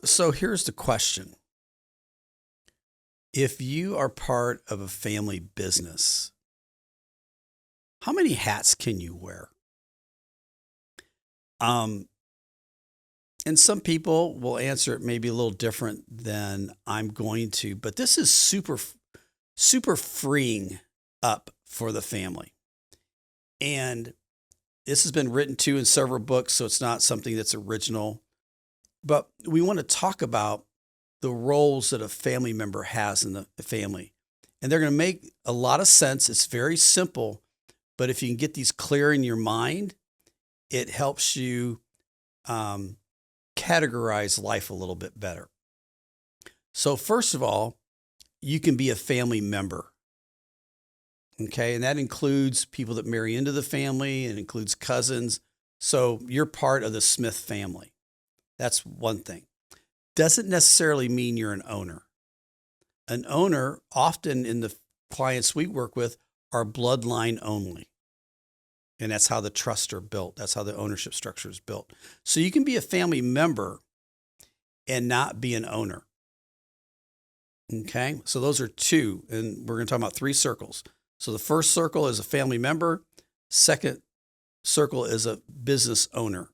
So here's the question. If you are part of a family business, how many hats can you wear? Um, and some people will answer it maybe a little different than I'm going to, but this is super freeing up for the family. And this has been written to in several books, so it's not something that's original. But we want to talk about the roles that a family member has in the family. And they're going to make a lot of sense. It's very simple, but if you can get these clear in your mind, it helps you um, categorize life a little bit better. So, first of all, you can be a family member. Okay. And that includes people that marry into the family, it includes cousins. So, you're part of the Smith family. That's one thing. Doesn't necessarily mean you're an owner. An owner, often in the clients we work with, are bloodline only. And that's how the trusts are built. That's how the ownership structure is built. So you can be a family member and not be an owner. Okay. So those are two. And we're going to talk about three circles. So the first circle is a family member. Second circle is a business owner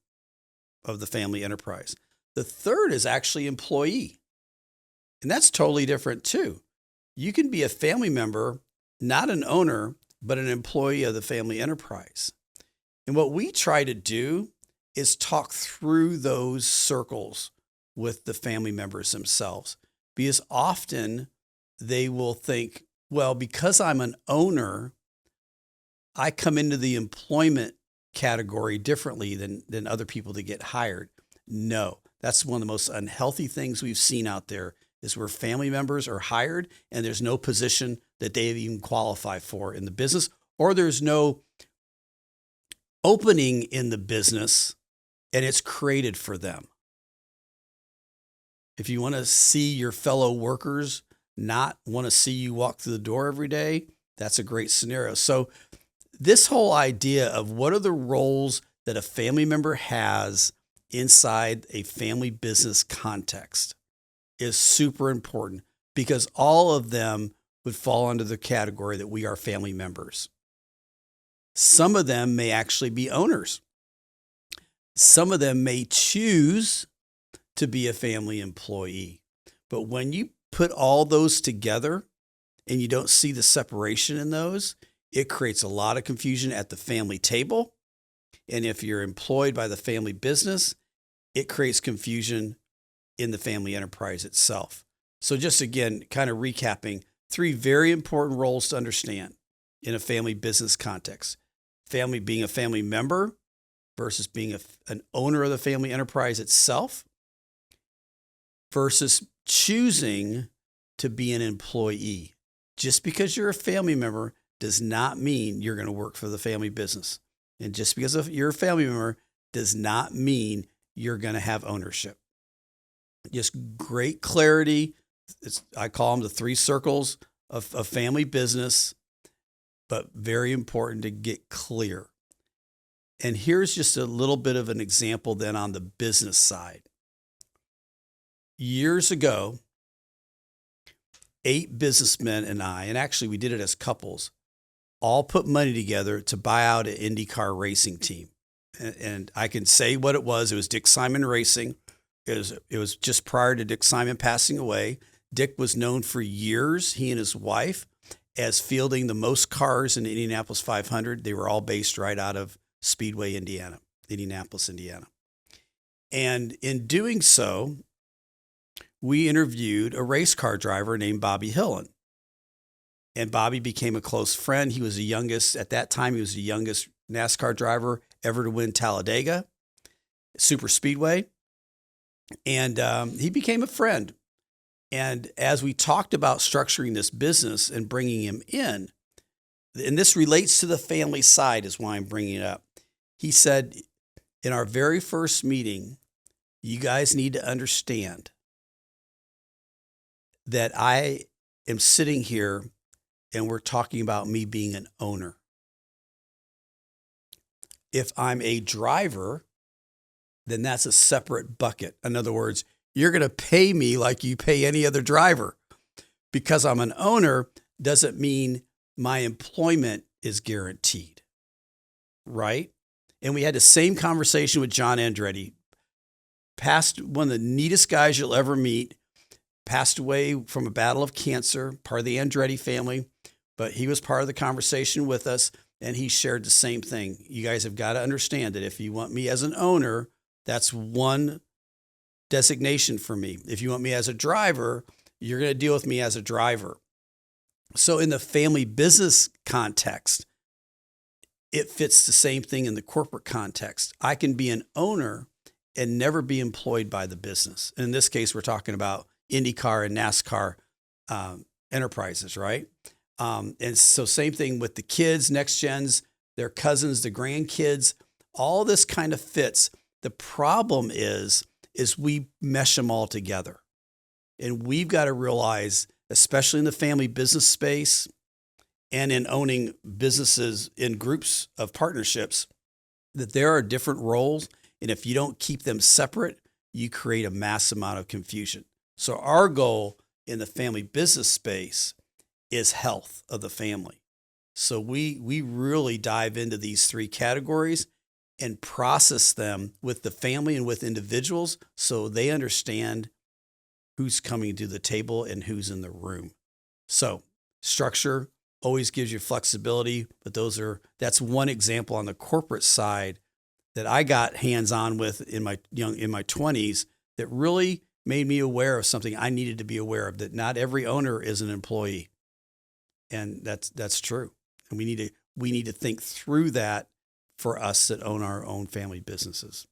of the family enterprise. The third is actually employee. And that's totally different too. You can be a family member, not an owner, but an employee of the family enterprise. And what we try to do is talk through those circles with the family members themselves, because often they will think, well, because I'm an owner, I come into the employment category differently than other people that get hired. No, that's one of the most unhealthy things we've seen out there is where family members are hired and there's no position that they even qualify for in the business, or there's no opening in the business and it's created for them. If you want to see your fellow workers not want to see you walk through the door every day, that's a great scenario. So this whole idea of what are the roles that a family member has inside a family business context is super important, because all of them would fall under the category that we are family members. Some of them may actually be owners. Some of them may choose to be a family employee. But when you put all those together and you don't see the separation in those, it creates a lot of confusion at the family table. And if you're employed by the family business, it creates confusion in the family enterprise itself. So just again, kind of recapping, three very important roles to understand in a family business context. Family being a family member versus being an owner of the family enterprise itself versus choosing to be an employee. Just because you're a family member does not mean you're going to work for the family business. And just because you're a family member does not mean you're going to have ownership. Just great clarity. I call them the three circles of family business, but very important to get clear. And here's just a little bit of an example then on the business side. Years ago, 8 businessmen and I, and actually we did it as couples, all put money together to buy out an IndyCar racing team. And I can say what it was. It was Dick Simon Racing. It was just prior to Dick Simon passing away. Dick was known for years, he and his wife, as fielding the most cars in the Indianapolis 500. They were all based right out of Speedway, Indianapolis, Indiana. And in doing so, we interviewed a race car driver named Bobby Hillen. And Bobby became a close friend. He was the youngest, at that time, he was the youngest NASCAR driver ever to win Talladega Super Speedway. And he became a friend. And as we talked about structuring this business and bringing him in, and this relates to the family side is why I'm bringing it up. He said, in our very first meeting, you guys need to understand that I am sitting here and we're talking about me being an owner. If I'm a driver, then that's a separate bucket. In other words, you're going to pay me like you pay any other driver. Because I'm an owner doesn't mean my employment is guaranteed, right? And we had the same conversation with John Andretti, one of the neatest guys you'll ever meet, passed away from a battle of cancer, part of the Andretti family, but he was part of the conversation with us, and he shared the same thing. You guys have got to understand that if you want me as an owner, that's one designation for me. If you want me as a driver, you're going to deal with me as a driver. So in the family business context, it fits the same thing in the corporate context. I can be an owner and never be employed by the business. In this case, we're talking about IndyCar and NASCAR enterprises, right? And so same thing with the kids, next gens, their cousins, the grandkids, all this kind of fits. The problem is we mesh them all together. And we've got to realize, especially in the family business space and in owning businesses in groups of partnerships, that there are different roles. And if you don't keep them separate, you create a mass amount of confusion. So our goal in the family business space is health of the family. So we really dive into these three categories and process them with the family and with individuals so they understand who's coming to the table and who's in the room. So structure always gives you flexibility, but that's one example on the corporate side that I got hands-on with in my 20s that really made me aware of something I needed to be aware of, that not every owner is an employee. And that's true. And we need to think through that for us that own our own family businesses.